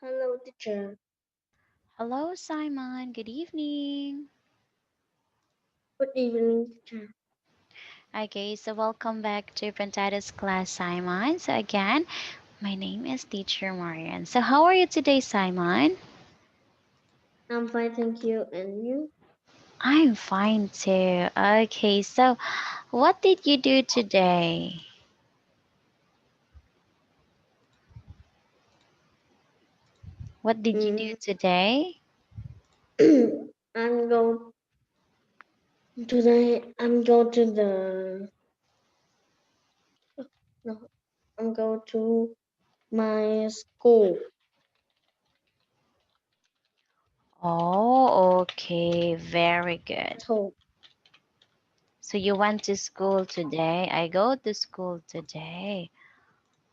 Hello, teacher. Hello, Simon. Good evening. Good evening, teacher. Okay, so welcome back to Pantata's class, Simon. So again, my name is Teacher Marian. So how are you today, Simon? I'm fine, thank you. And you? I'm fine too. Okay, so what did you do today? What did you do Mm, today? I'm go today. I'm go to the. No, I'm go to my school. Oh, okay, very good. At home. So you went to school today. I go to school today.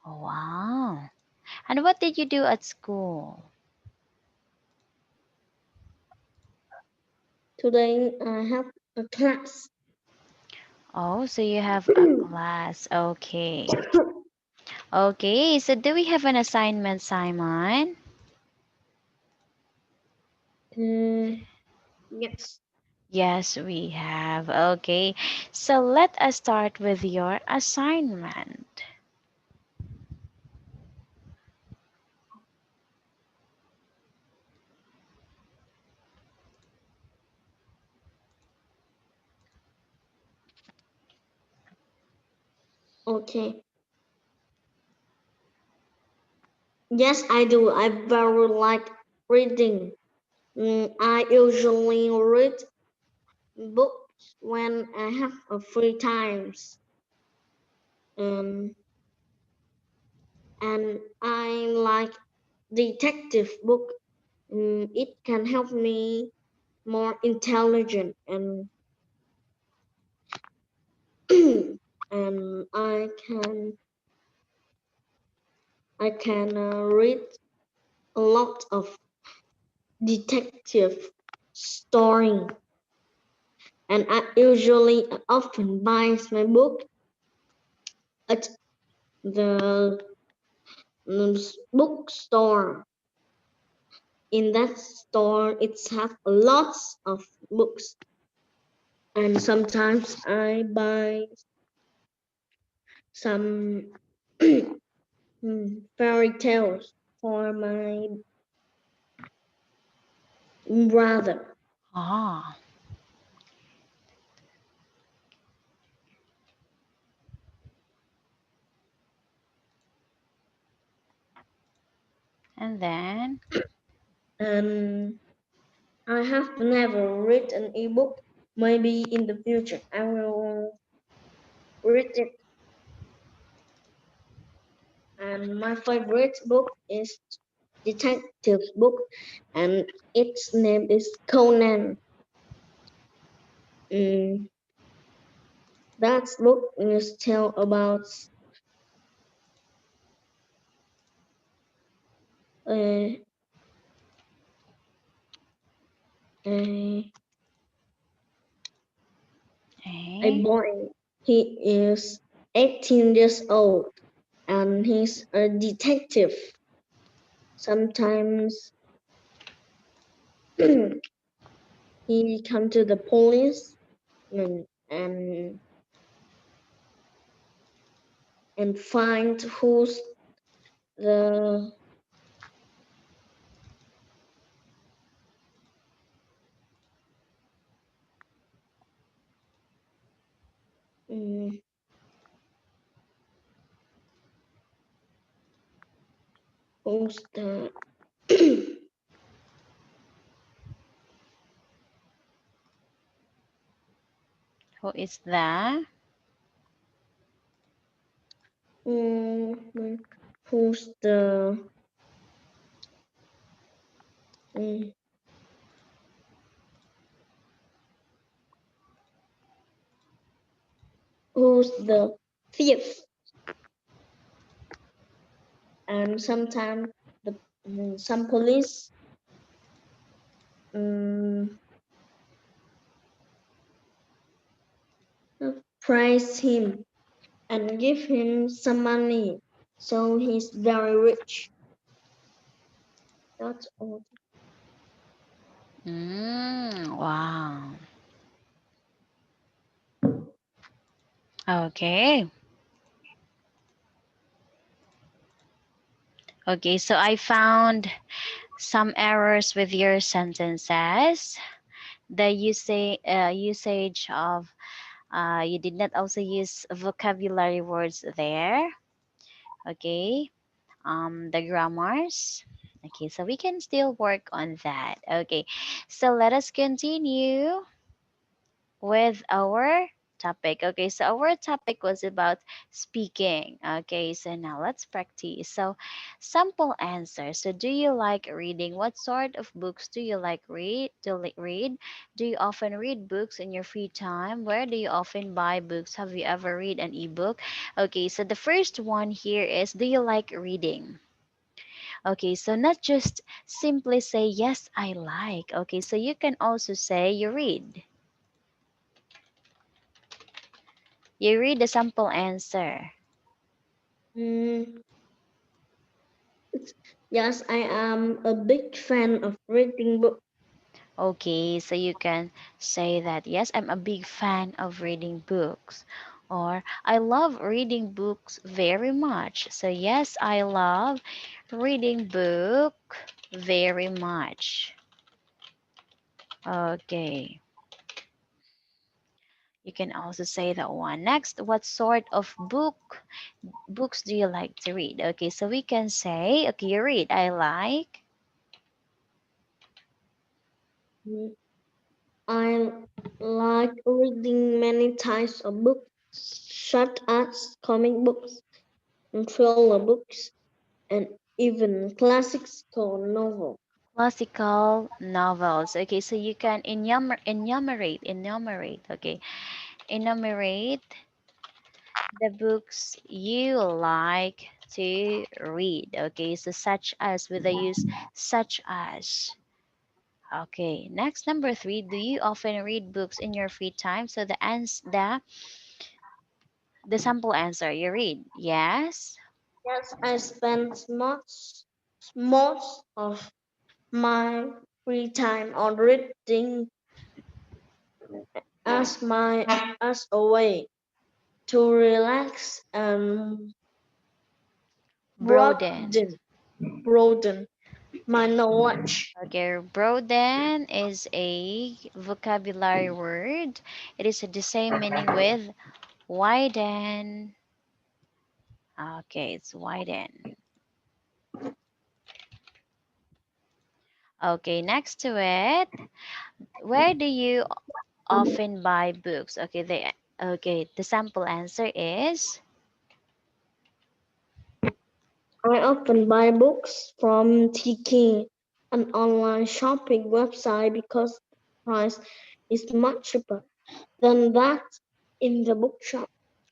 Oh, wow. And what did you do at school? Today I have a class. Oh, so you have a class. Okay. Okay, so do we have an assignment, Simon? Yes. Yes, we have. Okay, so let us start with your assignment. Okay. Yes, I do. I very like reading. I usually read books when I have a free times. Um, and I like detective book. It can help me more intelligent and I can read a lot of detective story, and I usually often buy my book at the bookstore. In that store, it's have lots of books, and sometimes I buy some fairy tales for my brother. Ah, and then, And I have never read an ebook. Maybe in the future I will read it. And my favorite book is detective book, and its name is Conan. Mm, that book is tell about uh, a, a eh, boy. He is 18 years old, and he's a detective. Sometimes he come to the police and and, and find who's the mm, who's the who is that? mm, who's the mm, who's the thief. And sometimes the some police um, praise him and give him some money, so he's very rich. That's all. Wow. Okay. Okay, so I found some errors with your sentences. The usage of you did not also use vocabulary words there. Okay. The grammars. Okay, so we can still work on that. Okay, so let us continue with our topic. Okay, so our topic was about speaking. Okay, so now let's practice. So, sample answer. So, do you like reading? What sort of books do you like read? Do you often read books in your free time? Where do you often buy books? Have you ever read an ebook? Okay, so the first one here is, do you like reading? Okay, so not just simply say yes, I like. Okay, so you can also say you read. You read the sample answer. Mm, yes, I am a big fan of reading books. Okay, so you can say that, yes, I'm a big fan of reading books. Or, I love reading books very much. So, yes, I love reading book very much. Okay, you can also say that one. Next, what sort of books do you like to read? Okay, so we can say, okay, you read, I like. Mm, I like reading many types of books, such as comic books and thriller books, and even classical novels. Classical novels. Okay, so you can enumerate, okay, enumerate the books you like to read. Okay, so such as, with the use such as. Okay, next, number three, do you often read books in your free time? So the sample answer, you read, yes. Yes, I spend most of my free time on reading as a way to relax and Broaden. broaden broaden my knowledge. Okay, broaden is a vocabulary word. It is the same meaning with widen. Okay, it's widen. Okay, next to it, where do you often buy books? Okay, the sample answer is, I often buy books from TK, an online shopping website, because the price is much cheaper than that in the bookshop.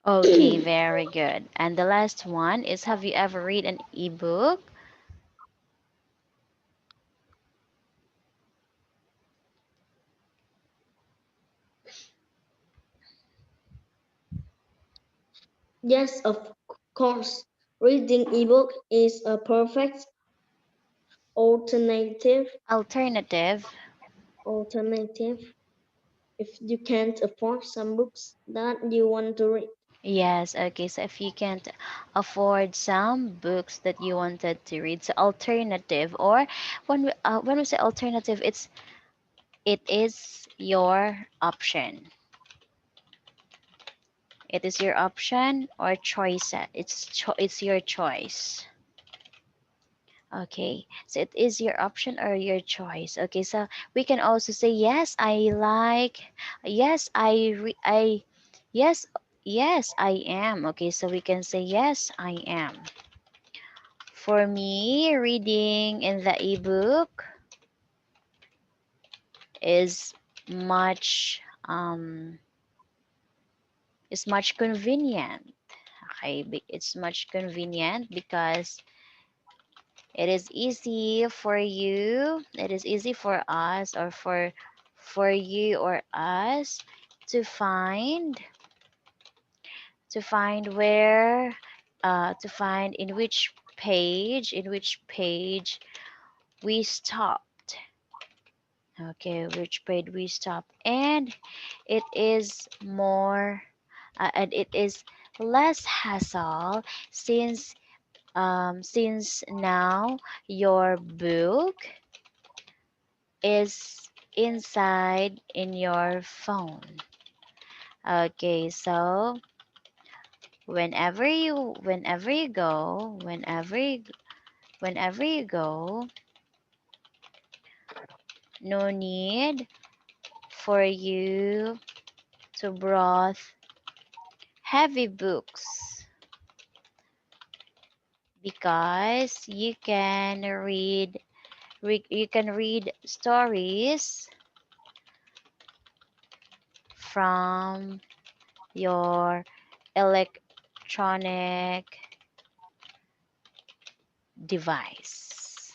okay, very good. And the last one is, have you ever read an ebook? Yes, of course. Reading ebook is a perfect alternative Alternative. alternative if you can't afford some books that you want to read. Yes, okay. So if you can't afford some books that you wanted to read, so alternative, or when we say alternative, it is your option. It is your option or choice. It's your choice. Okay, so it is your option or your choice. Okay, so we can also say, yes, I like, yes, yes, yes, I am. Okay, so we can say, yes, I am. For me, reading in the ebook is much um is much convenient. Okay, it's much convenient because it is easy for you. It is easy for us, or for you or us to find where to find in which page we stopped. Okay, which page we stopped, and it is more, and it is less hassle since now your book is inside in your phone. Okay, so whenever you go, no need for you to brought heavy books because you can read stories from your electronic device.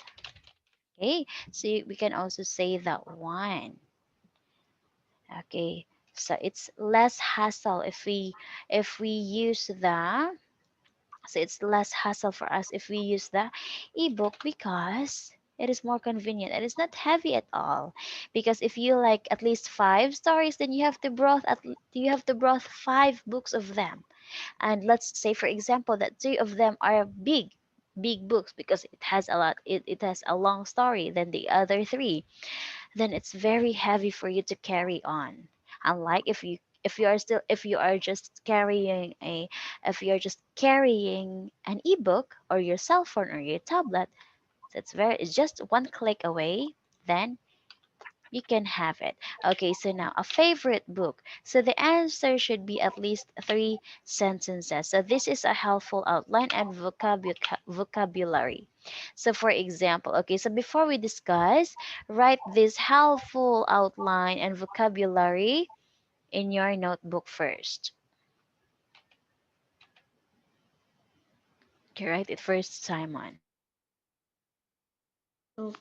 Okay, so we can also say that one. Okay, so it's less hassle if we use the so it's less hassle for us if we use the ebook because it is more convenient and it's not heavy at all. Because if you like at least five stories, then you have to brought five books of them. And let's say for example that three of them are big books because it has a long story than the other three, then it's very heavy for you to carry on. Unlike if you are just carrying a if you're just carrying an ebook or your cell phone or your tablet, so it's just one click away, then you can have it. Okay, so now a favorite book. So the answer should be at least three sentences. So this is a helpful outline and vocabulary. So for example, okay, so before we discuss, write this helpful outline and vocabulary in your notebook first. Okay, write it first, Simon. Oh,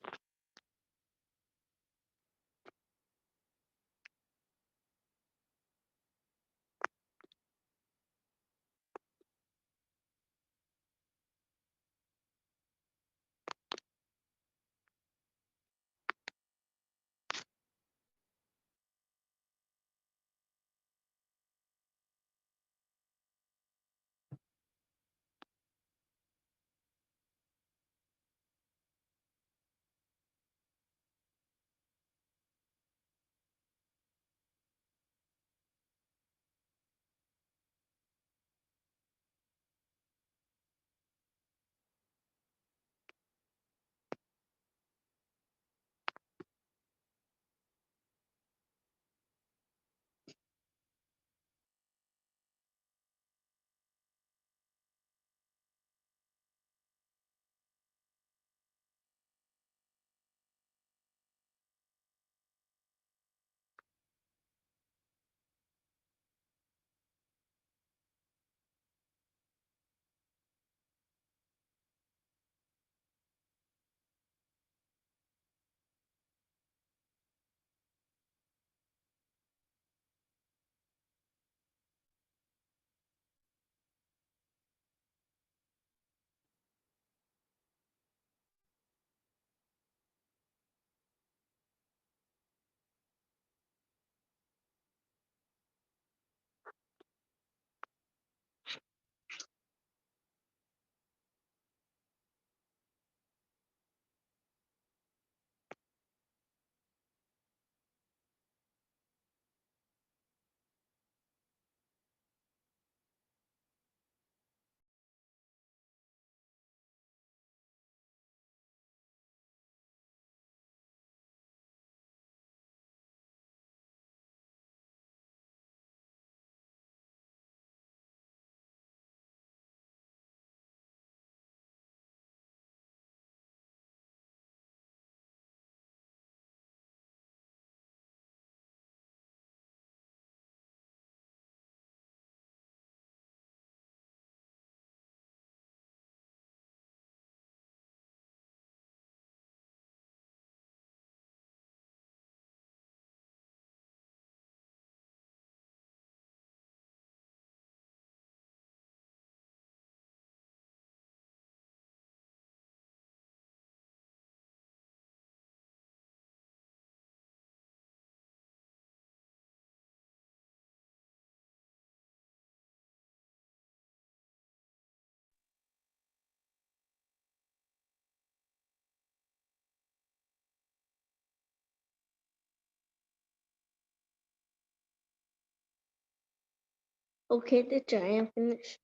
Okay, teacher, I am finished.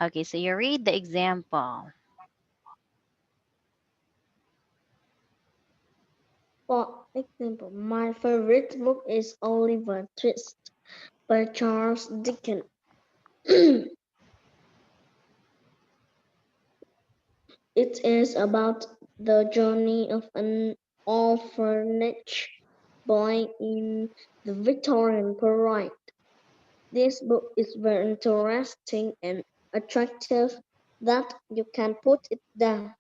Okay, so you read the example. For example, my favorite book is Oliver Twist by Charles Dickens. It is about the journey of an orphanage boy in the Victorian period. This book is very interesting and attractive that you can put it down.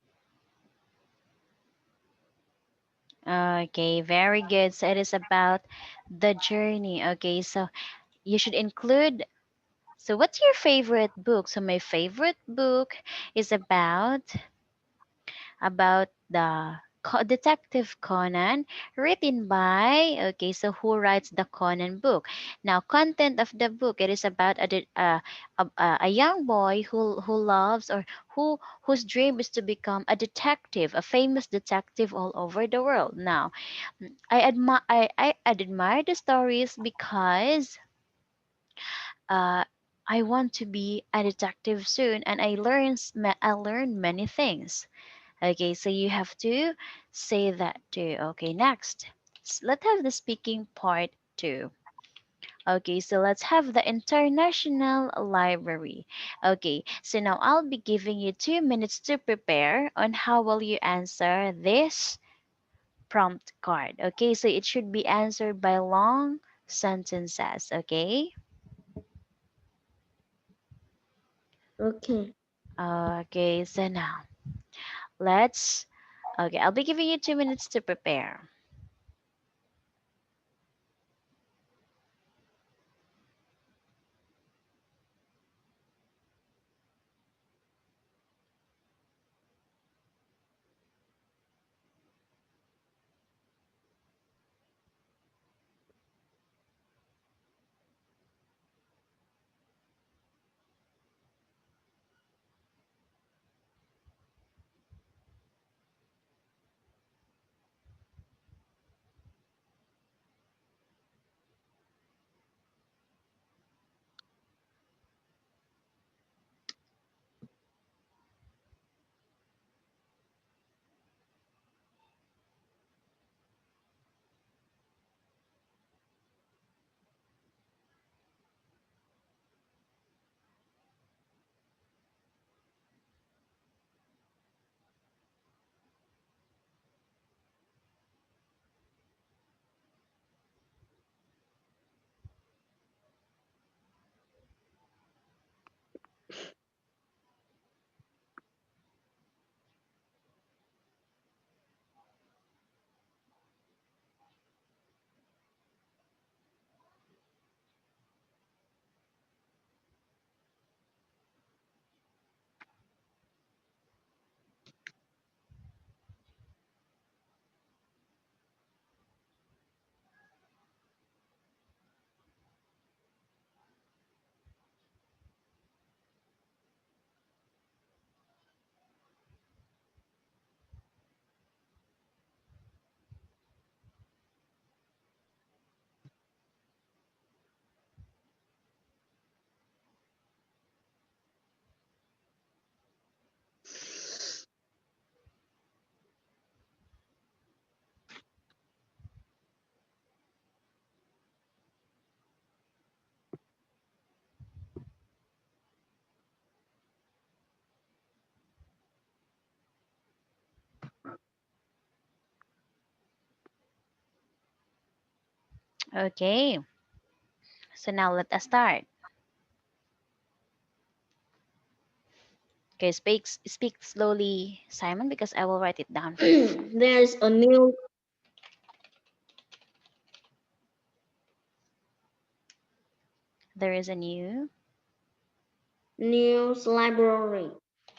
Okay, very good. So it is about the journey. Okay, so you should include. So, what's your favorite book? So, my favorite book is about the Detective Conan, written by, okay, so who writes the Conan book? Now, content of the book, it is about a young boy who loves, or whose dream is to become a detective, a famous detective all over the world. Now, I admire the stories because uh, I want to be a detective soon, and I learned many things. Okay, so you have to say that too. Okay, next. Let's have the speaking part too. Okay, so let's have the international library. Okay, so now I'll be giving you 2 minutes to prepare on how will you answer this prompt card. Okay, so it should be answered by long sentences. Okay. Okay. Okay, so now let's. Okay, I'll be giving you 2 minutes to prepare. Okay, so now let us start. Okay, speak slowly, Simon, because I will write it down for you. There's a There is a new. news library.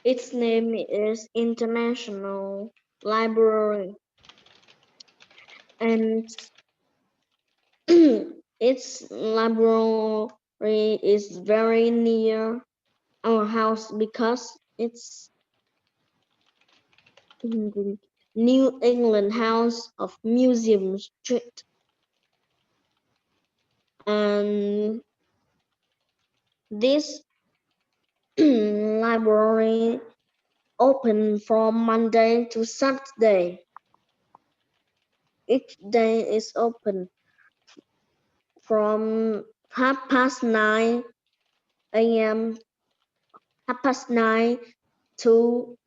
Its name is International Library, and its library is very near our house because it's New England House of Museum Street, and this library open from Monday to Saturday. Each day is open from 9 a.m. 9 to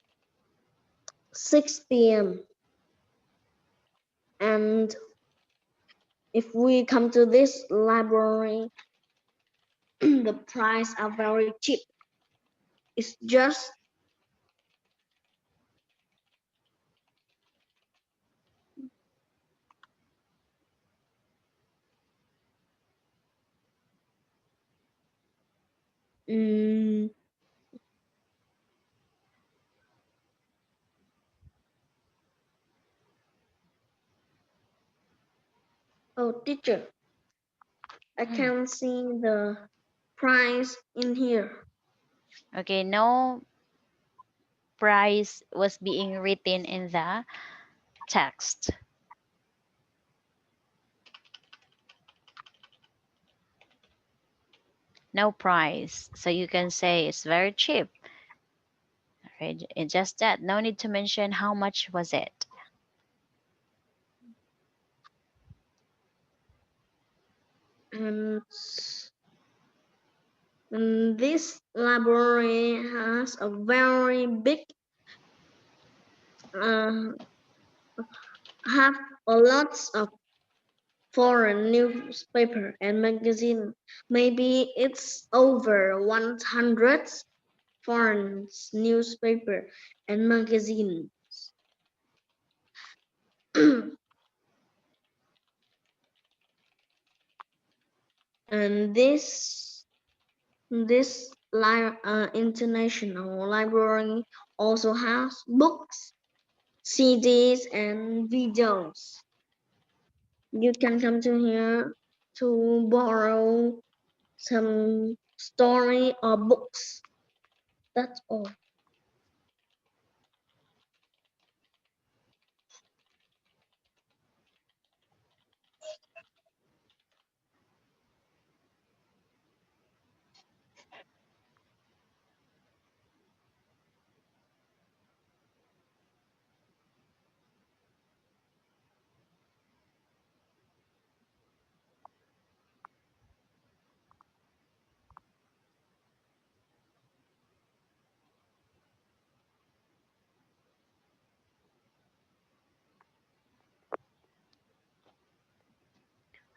6 p.m. And if we come to this library, the price are very cheap. It's just mm, oh teacher, I Hmm. can see the price in here. Okay, no price was being written in the text. No price. So you can say it's very cheap. Right? It's just that. No need to mention how much was it. And, and this library has a very big uh, have a lots of foreign newspaper and magazine. Maybe it's over 100 foreign newspaper and magazine. And this international library also has books, CDs, and videos. You can come to here to borrow some story or books. That's all.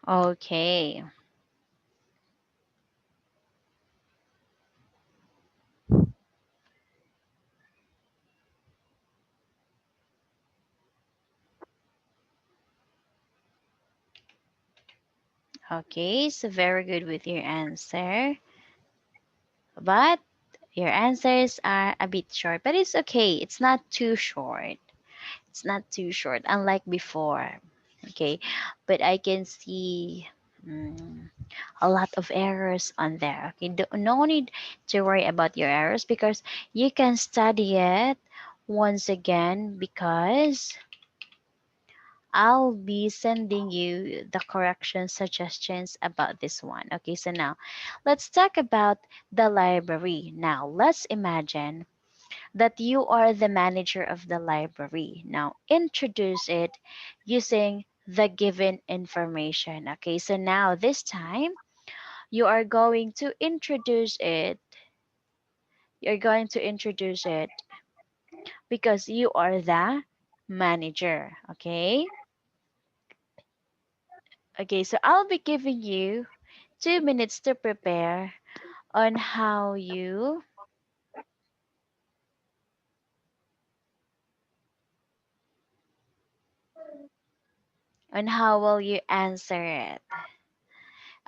Okay. Okay, so very good with your answer. But your answers are a bit short, but it's okay. It's not too short. It's not too short, unlike before. Okay, but I can see mm, a lot of errors on there. Okay, no need to worry about your errors because you can study it once again because I'll be sending you the correction suggestions about this one. Okay, so now let's talk about the library. Now let's imagine that you are the manager of the library. Now introduce it using the given information. Okay, so now this time you are going to introduce it. You're going to introduce it because you are the manager. Okay. Okay, so I'll be giving you 2 minutes to prepare on how you on how will you answer it.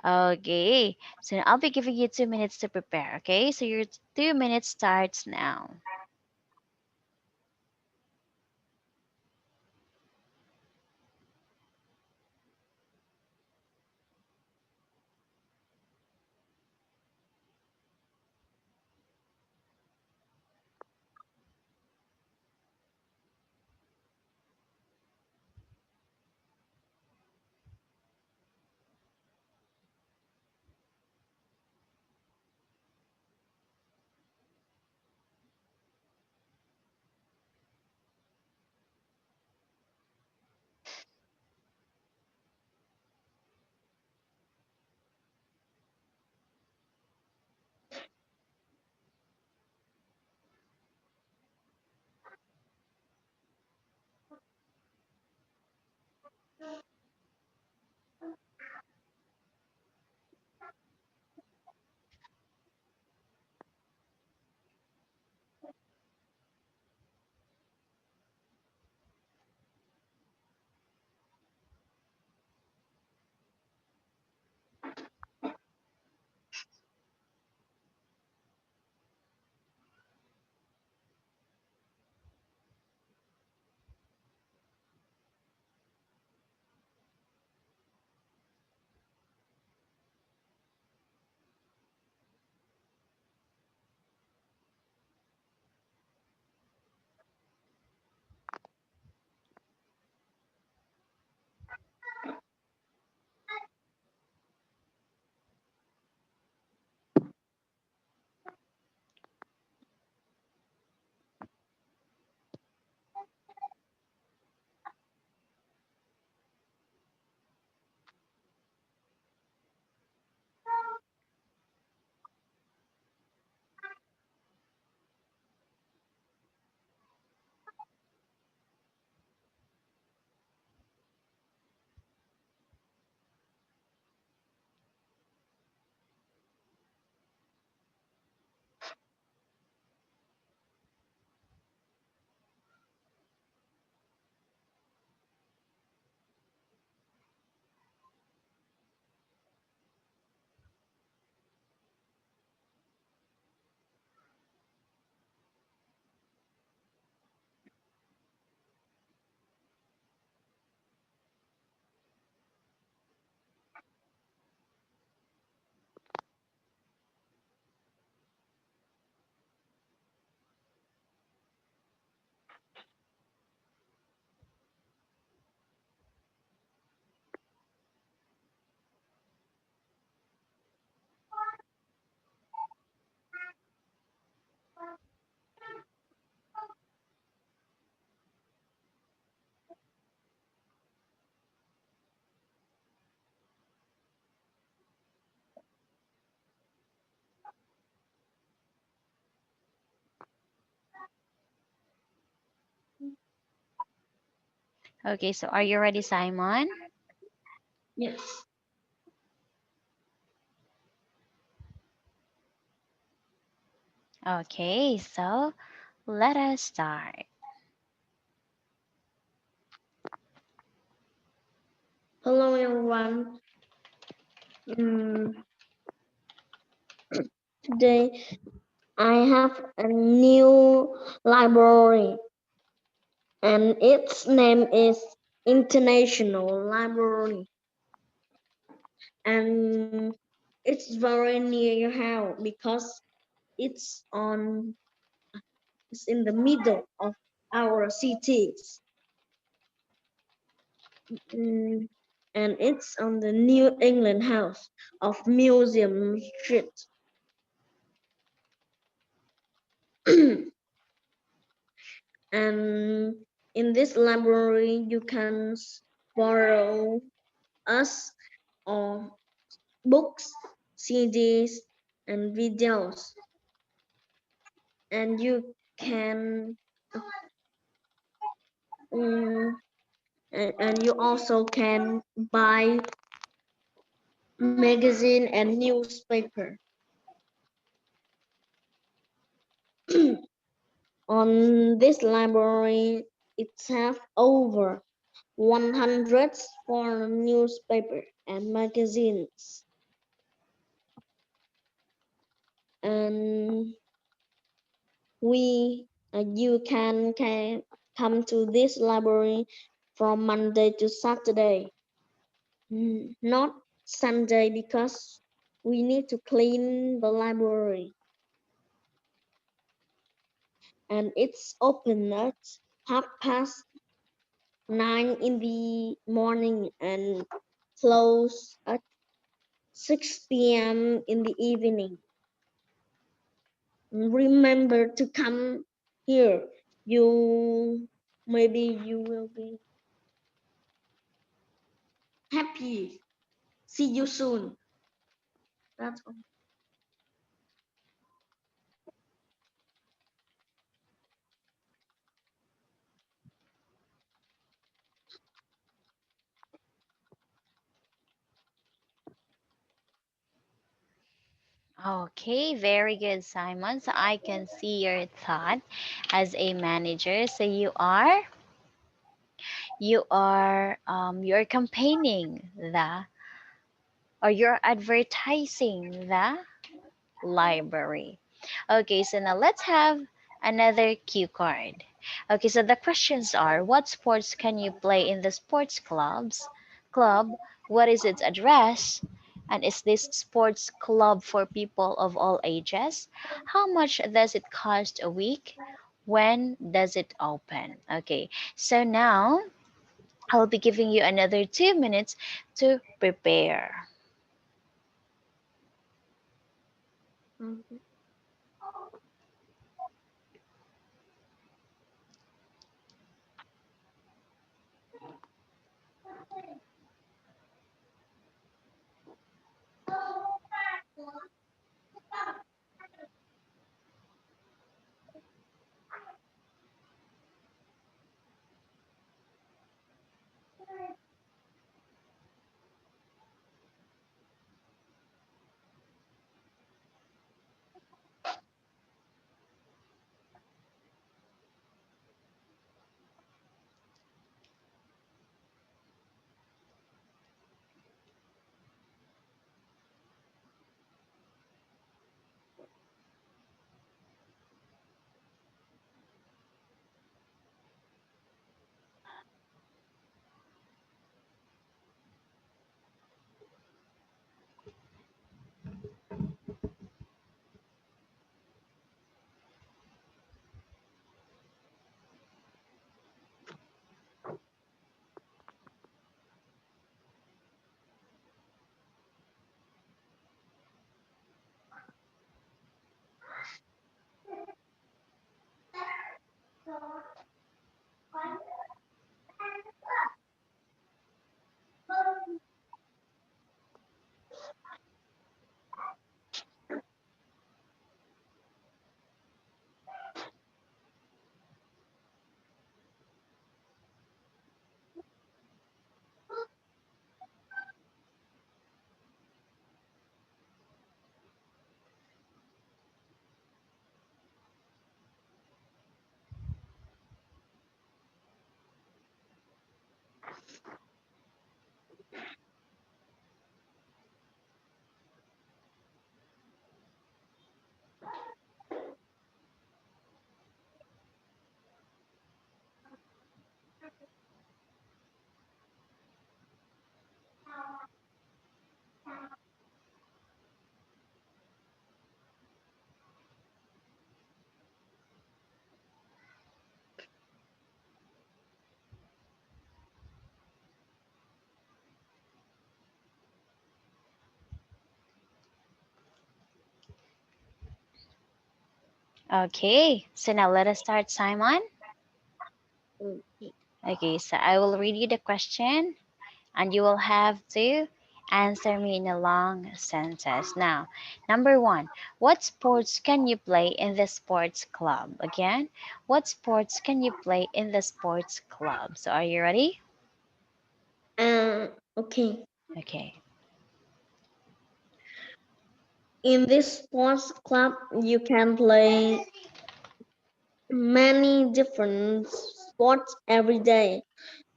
Okay, so I'll be giving you 2 minutes to prepare. Okay, so your 2 minutes starts now. Okay, so are you ready, Simon? Yes. Okay, so let us start. Hello, everyone. Mm, Today I have a new library, and its name is International Library, and it's very near your house because it's on it's in the middle of our cities. Mm, and it's on the New England House of Museum Street. And in this library, you can borrow us or books, CDs, and videos, and you can um, and you also can buy magazine and newspaper. On this library, it has over 100 foreign newspaper and magazines, and you can come to this library from Monday to Saturday. Not Sunday because we need to clean the library, and it's open at 9:30 in the morning and close at 6 p.m. in the evening. Remember to come here. You maybe you will be happy. See you soon. That's all. Okay, very good, Simon. So I can see your thought as a manager. So you're campaigning the or you're advertising the library. Okay, so now let's have another cue card. Okay, so the questions are what sports can you play in the sports club? What is its address? And is this sports club for people of all ages? How much does it cost a week? When does it open? Okay, so now I'll be giving you another 2 minutes to prepare. Okay. Okay, so now let us start, Simon. Okay. Okay, so I will read you the question and you will have to answer me in a long sentence. Now, number one, what sports can you play in the sports club? Again, what sports can you play in the sports club? So, are you ready? Okay. Okay. In this sports club, you can play many different sports every day,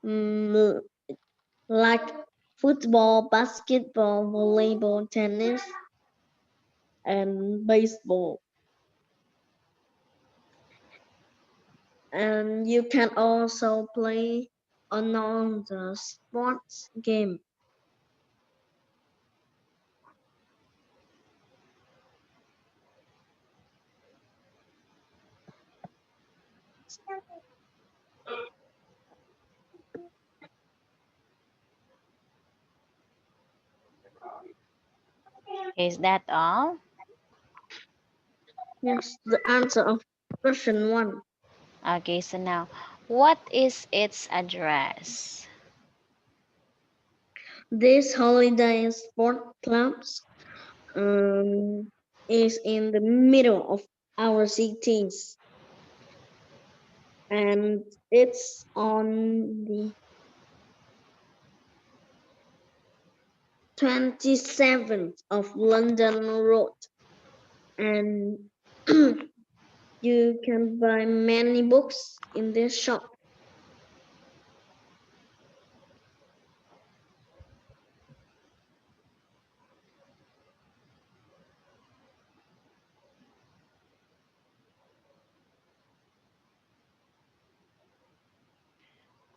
mm, like football, basketball, volleyball, tennis, and baseball. And you can also play another sports game. Is that all? Yes, the answer of question one. Okay, so now, what is its address? This holiday sport clubs is in the middle of our cities, and it's on the 27th of London Road, and you can buy many books in this shop.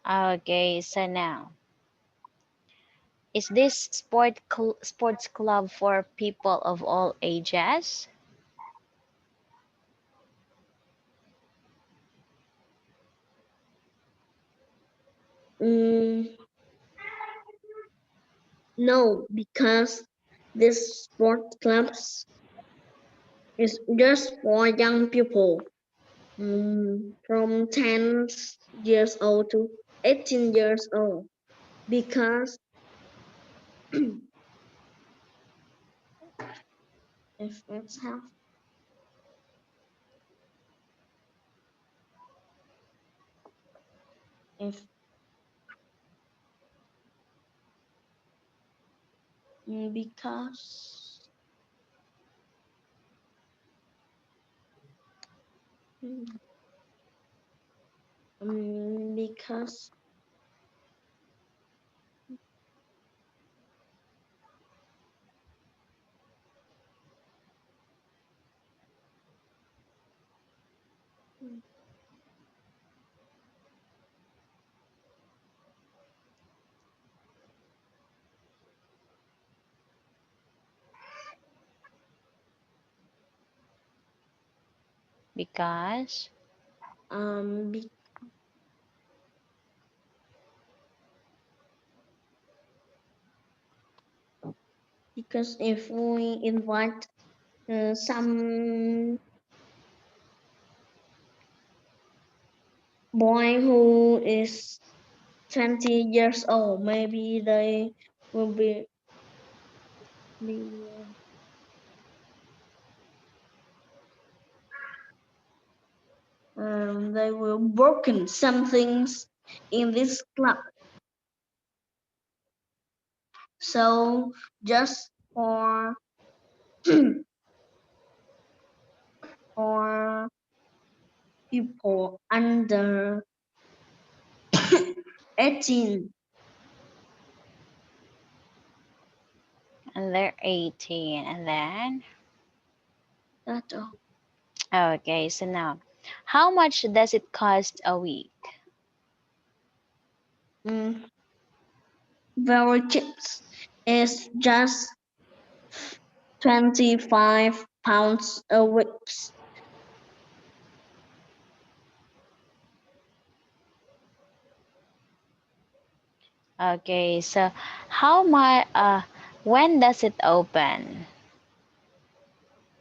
Okay, so now, is this sports club for people of all ages? Mm, no, because this sport clubs is just for young people, from 10 years old to 18 years old. Because if it's have if because mm, because Because be, because if we invite some boy who is 20 years old, maybe they will be they will broken some things in this club. So just for people under 18. and they're 18, and then That's all. okay, so now, how much does it cost a week? Mm, very cheap. It's just 25 pounds a week. Okay, so how much? When does it open?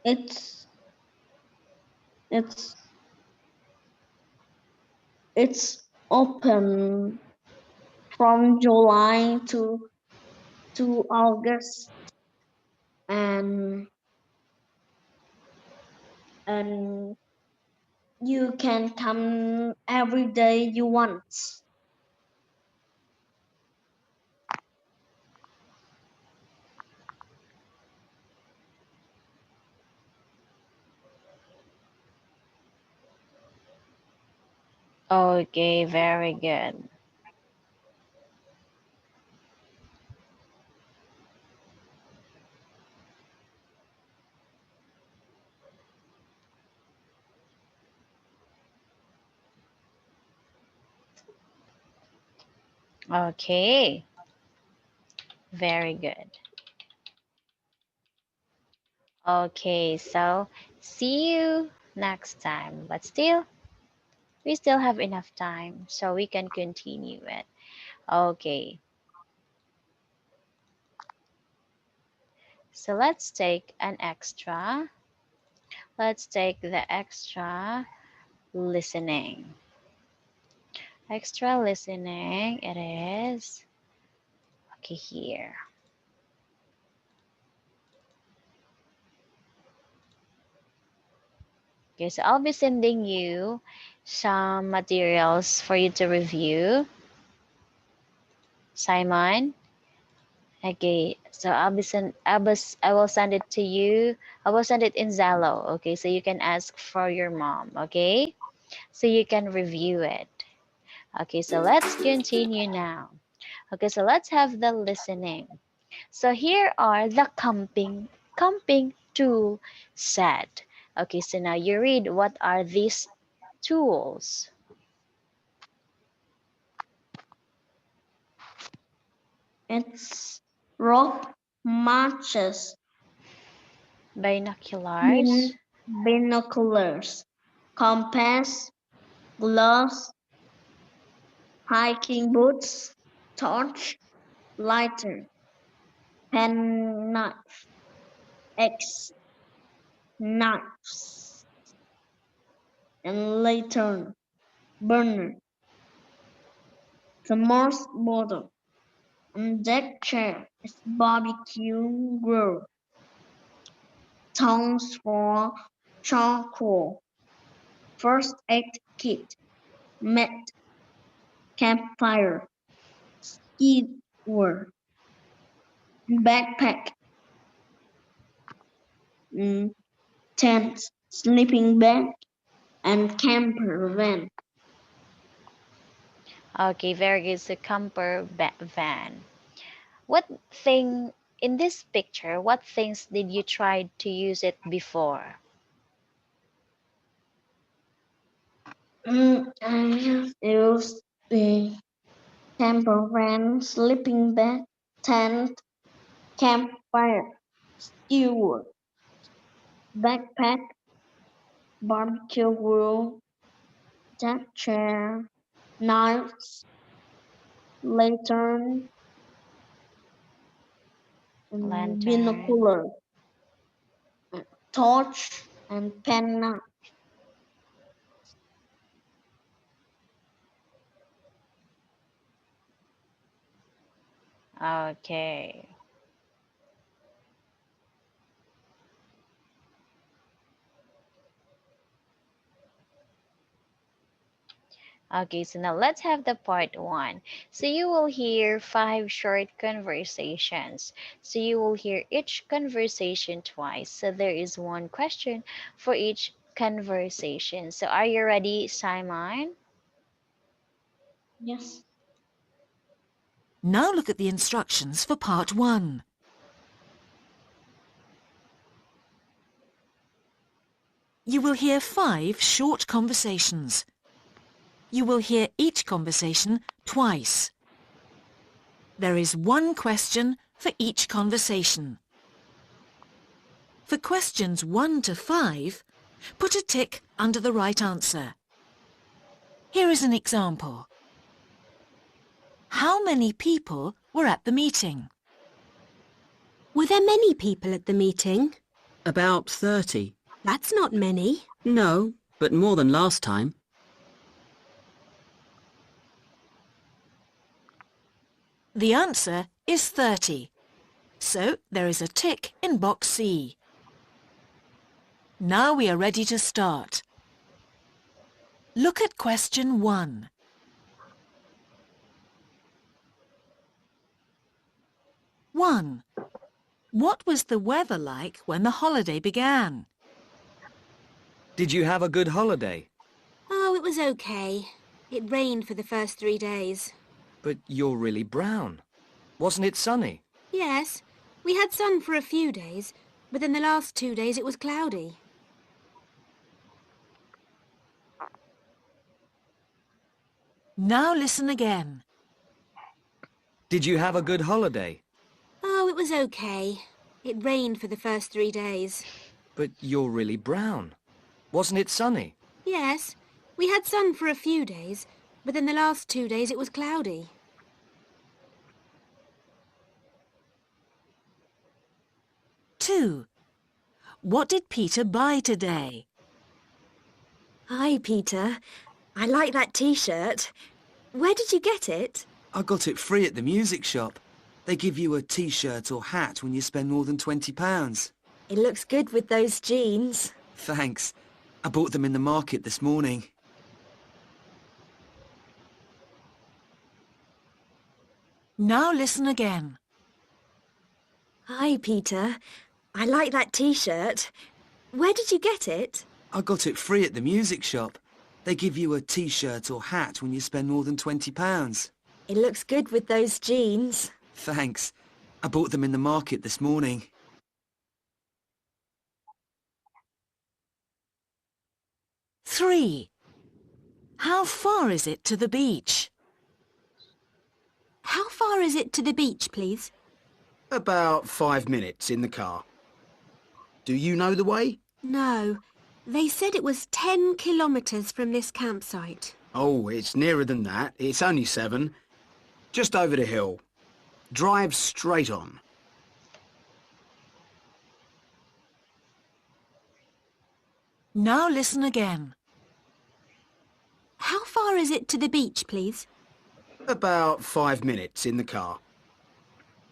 It's It's open from July to August, and and you can come every day you want. Okay, very good. Okay, very good. Okay, so see you next time. But still, we still have enough time, so we can continue it. Okay, so let's take an extra. Let's take the extra listening. Extra listening, it is. Okay, here. Okay, so I'll be sending you some materials for you to review. Simon. Okay, so I will send it to you. I will send it in Zalo. Okay, so you can ask for your mom. Okay, so you can review it. Okay, so let's continue now. Okay, so let's have the listening. So here are the camping tool set. Okay, so now you read what are these tools? It's rope, matches, Binoculars, binoculars, compass, gloves, hiking boots, torch, lighter, pen knife, X knives, and lantern, burner, thermos bottle, and deck chair is barbecue grill, tongs for charcoal, first aid kit, mat, campfire, skewer, backpack, mm, tent, sleeping bag, and camper van. okay, very good. So van. What thing in this picture, what things did you try to use it before? I have used the camper van, sleeping bag, tent, campfire, skewer, backpack, barbecue grill, deck chair, knives, lantern, Lantern. binocular, torch, and pen. Okay. Okay, so now let's have the part one. So you will hear 5 short conversations. So you will hear each conversation twice. So there is one question for each conversation. So are you ready, Simon? Yes. Now look at the instructions for part 1. You will hear 5 short conversations. You will hear each conversation twice. There is one question for each conversation. For questions 1 to 5, put a tick under the right answer. Here is an example. How many people were at the meeting? Were there many people at the meeting? About 30. That's not many. No, but more than last time. The answer is 30. So there is a tick in box C. Now we are ready to start. Look at question 1. 1. What was the weather like when the holiday began? Did you have a good holiday? Oh, it was okay. It rained for the first 3 days. But you're really brown. Wasn't it sunny? Yes, we had sun for a few days, but then the last 2 days it was cloudy. Now listen again. Did you have a good holiday? Oh, it was okay. It rained for the first 3 days. But you're really brown. Wasn't it sunny? Yes, we had sun for a few days, but then the last 2 days it was cloudy. Two. What did Peter buy today? Hi, Peter. I like that T-shirt. Where did you get it? I got it free at the music shop. They give you a T-shirt or hat when you spend more than £20. It looks good with those jeans. Thanks. I bought them in the market this morning. Now listen again. Hi, Peter. I like that T-shirt. Where did you get it? I got it free at the music shop. They give you a T-shirt or hat when you spend more than £20. It looks good with those jeans. Thanks. I bought them in the market this morning. 3. How far is it to the beach? How far is it to the beach, please? About 5 minutes in the car. Do you know the way? No, they said it was 10 kilometres from this campsite. Oh, it's nearer than that. It's only 7. Just over the hill. Drive straight on. Now listen again. How far is it to the beach, please? About 5 minutes in the car.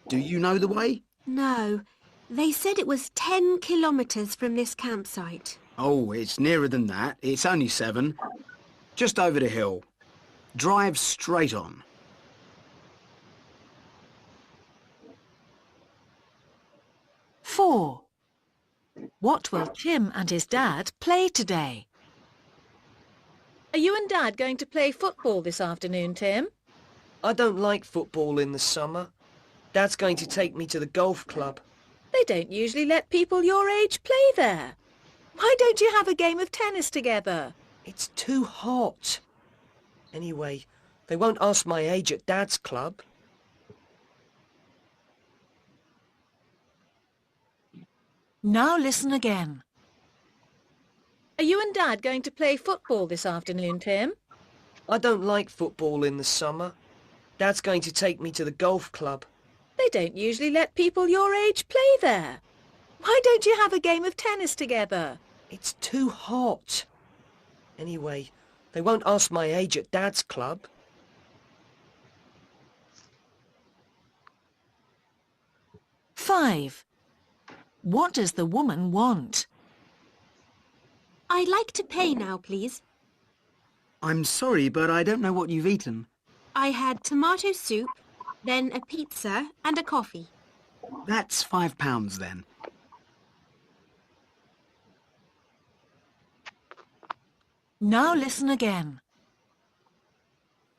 Do you know the way? No, they said it was 10 kilometres from this campsite. Oh, it's nearer than that. It's only 7. Just over the hill. Drive straight on. 4. What will Tim and his dad play today? Are you and Dad going to play football this afternoon, Tim? I don't like football in the summer. Dad's going to take me to the golf club. They don't usually let people your age play there. Why don't you have a game of tennis together? It's too hot. Anyway, they won't ask my age at Dad's club. Now listen again. Are you and Dad going to play football this afternoon, Tim? I don't like football in the summer. Dad's going to take me to the golf club. They don't usually let people your age play there. Why don't you have a game of tennis together? It's too hot. Anyway, they won't ask my age at Dad's club. 5. What does the woman want? I'd like to pay now, please. I'm sorry, but I don't know what you've eaten. I had tomato soup, then a pizza and a coffee. That's £5 then. Now listen again.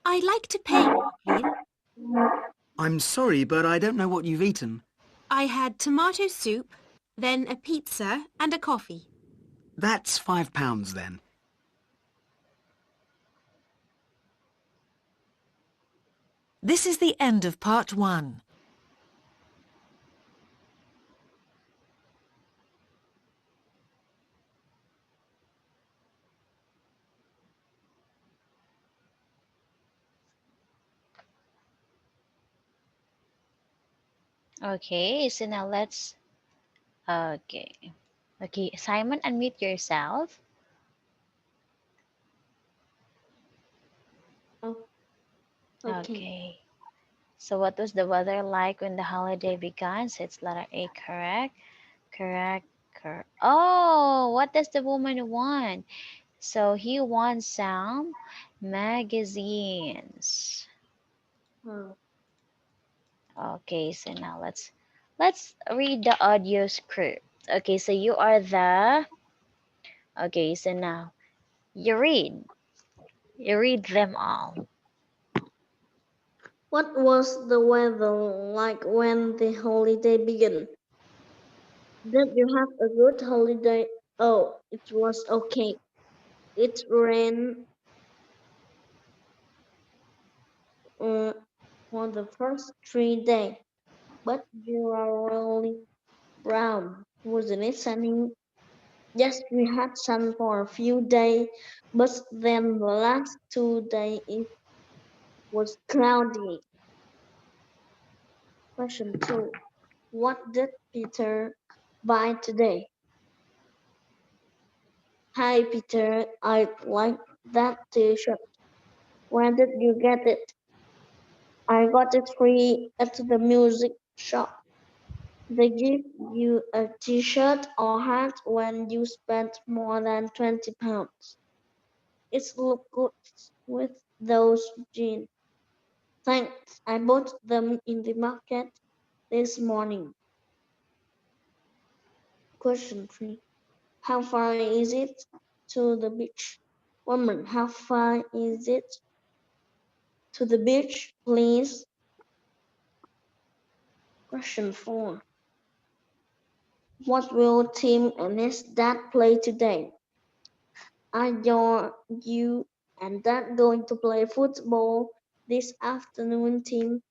I'd like to pay now, please. I'm sorry, but I don't know what you've eaten. I had tomato soup, then a pizza and a coffee. That's £5 then. This is the end of part 1. Okay, so now let's... Okay. Okay, Simon, unmute yourself. Okay. Okay. So what was the weather like when the holiday began? So it's letter A, correct? Correct. Oh, what does the woman want? So he wants some magazines. Hmm. Okay, so now let's read the audio script. Okay, so you are the okay, so now you read. You read them all. What was the weather like when the holiday began? Did you have a good holiday? Oh, it was okay. It rained uh, for the first 3 days, but you are really brown, wasn't it, sunny? Yes, we had sun for a few days, but then the last 2 days it was cloudy. Question 2. What did Peter buy today? Hi Peter, I like that t-shirt. Where did you get it? I got it free at the music shop. They give you a t-shirt or hat when you spend more than £20. It looks good with those jeans. Thanks. I bought them in the market this morning. Question 3. How far is it to the beach? Woman, how far is it to the beach, please? Question 4. What will Tim and his dad play today? Are you and dad going to play football this afternoon, Tim?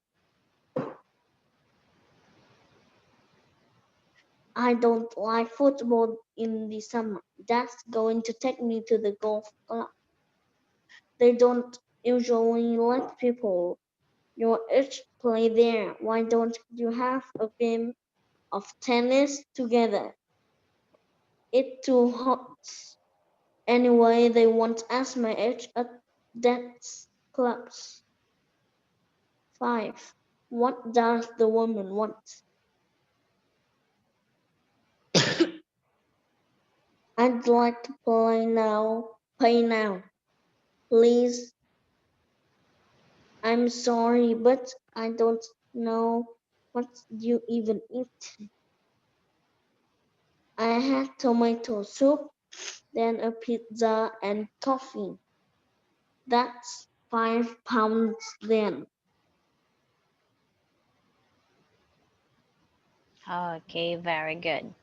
I don't like football in the summer. Dad's going to take me to the golf club. They don't usually let people your age play there. Why don't you have a game of tennis together? It's too hot. Anyway, they won't ask my age at Dad's clubs. 5. What does the woman want? I'd like to pay now. Please, I'm sorry, but I don't know what you even eat. I had tomato soup, then a pizza and coffee. That's £5 then. Okay, very good.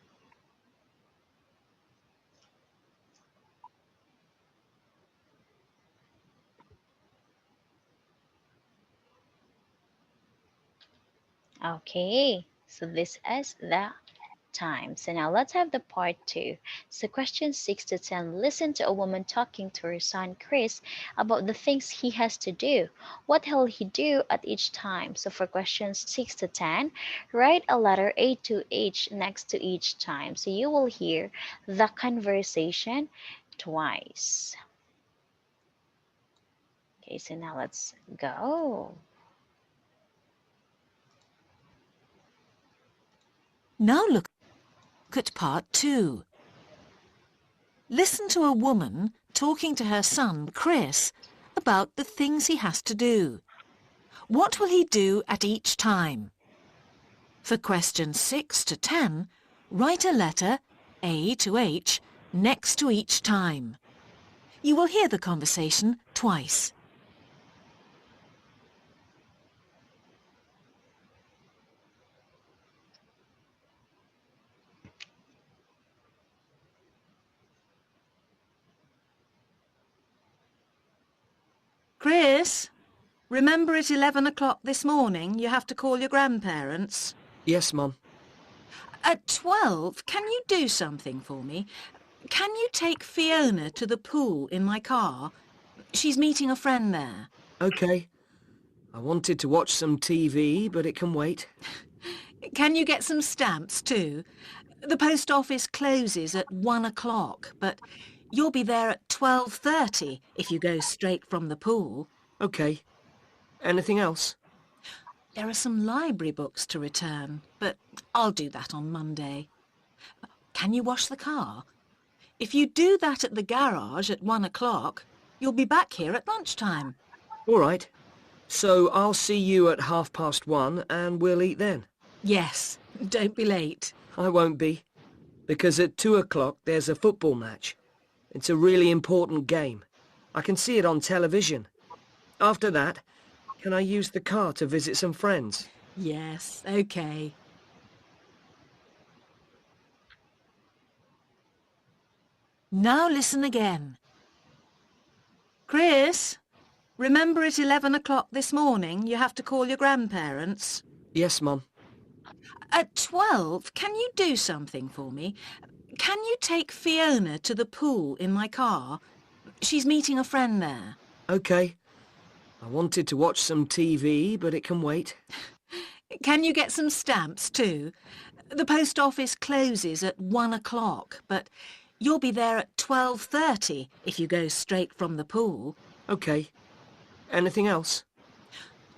Okay, so this is the time. So now let's have the part 2. So question 6 to 10. Listen to a woman talking to her son Chris about the things he has to do. What will he do at each time? So for questions 6 to 10, write a letter A to H next to each time. So you will hear the conversation twice. Okay, so now let's go. Now look at part 2. Listen to a woman talking to her son, Chris, about the things he has to do. What will he do at each time? For questions 6 to 10, write a letter, A to H, next to each time. You will hear the conversation twice. Chris, remember at 11 o'clock this morning you have to call your grandparents? Yes, Mum. At 12, can you do something for me? Can you take Fiona to the pool in my car? She's meeting a friend there. OK. I wanted to watch some TV, but it can wait. Can you get some stamps too? The post office closes at 1 o'clock, but you'll be there at 12:30 if you go straight from the pool. OK. Anything else? There are some library books to return, but I'll do that on Monday. Can you wash the car? If you do that at the garage at 1 o'clock, you'll be back here at lunchtime. All right. So I'll see you at 1:30 and we'll eat then. Yes, don't be late. I won't be, because at 2 o'clock there's a football match. It's a really important game. I can see it on television. After that, can I use the car to visit some friends? Yes, okay. Now listen again. Chris, remember at 11 o'clock this morning you have to call your grandparents? Yes, Mum. At 12, can you do something for me? Can you take Fiona to the pool in my car? She's meeting a friend there. OK. I wanted to watch some TV, but it can wait. Can you get some stamps too? The post office closes at 1 o'clock, but you'll be there at 12:30 if you go straight from the pool. OK. Anything else?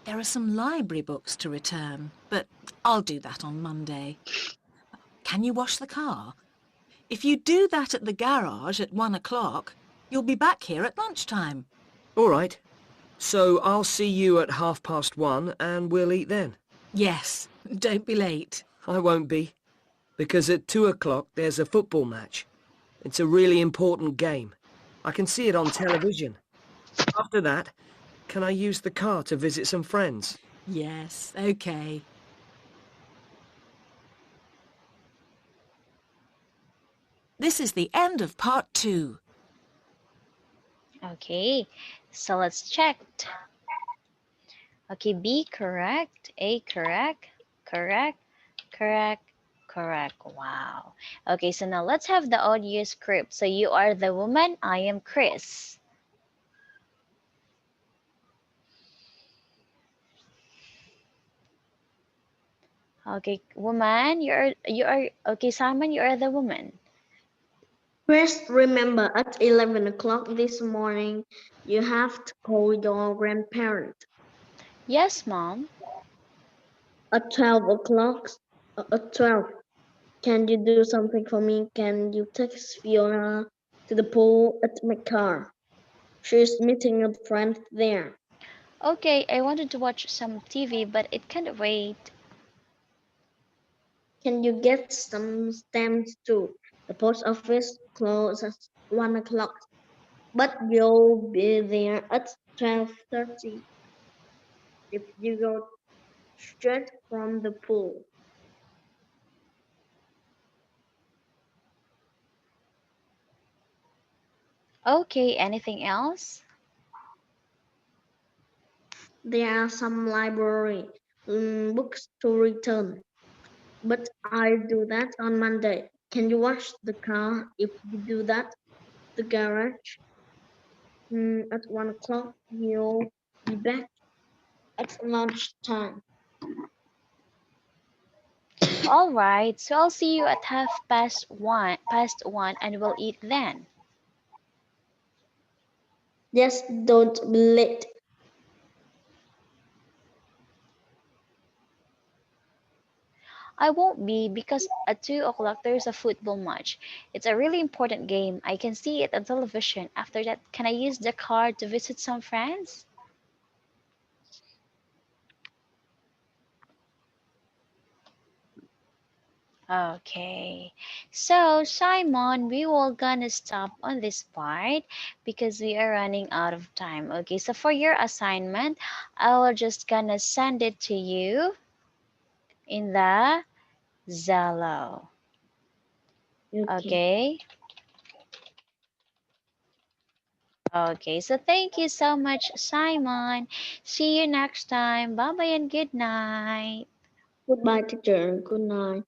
There are some library books to return, but I'll do that on Monday. Can you wash the car? If you do that at the garage at 1 o'clock, you'll be back here at lunchtime. All right. So I'll see you at 1:30 and we'll eat then. Yes, don't be late. I won't be, because at 2 o'clock there's a football match. It's a really important game. I can see it on television. After that, can I use the car to visit some friends? Yes, okay. This is the end of part 2. Okay, so let's check. Okay, B correct, A correct, correct, correct, correct. Wow. Okay, so now let's have the audio script. So you are the woman, I am Chris. Okay, woman, you are okay, Simon, you are the woman. Chris, remember at 11 o'clock this morning, you have to call your grandparent. Yes, mom. At 12 o'clock, at 12, can you do something for me? Can you text Fiona to the pool at my car? She's meeting a friend there. Okay, I wanted to watch some TV, but it can't wait. Can you get some stamps too? The post office closes at 1 o'clock, but you'll be there at 12:30 if you go straight from the pool. Okay, anything else? There are some library books to return, but I'll do that on Monday. Can you wash the car if you do that? The garage at 1 o'clock. You'll be back at lunchtime. All right, so I'll see you at past one, and we'll eat then. Yes, don't be late. I won't be because at 2 o'clock there's a football match. It's a really important game. I can see it on television. After that, can I use the car to visit some friends? Okay, so Simon, we will gonna stop on this part because we are running out of time. Okay, so for your assignment, I will just gonna send it to you in the Zalo. Okay. Okay, so thank you so much, Simon. See you next time. Bye bye and good night. Goodbye, teacher. Good night.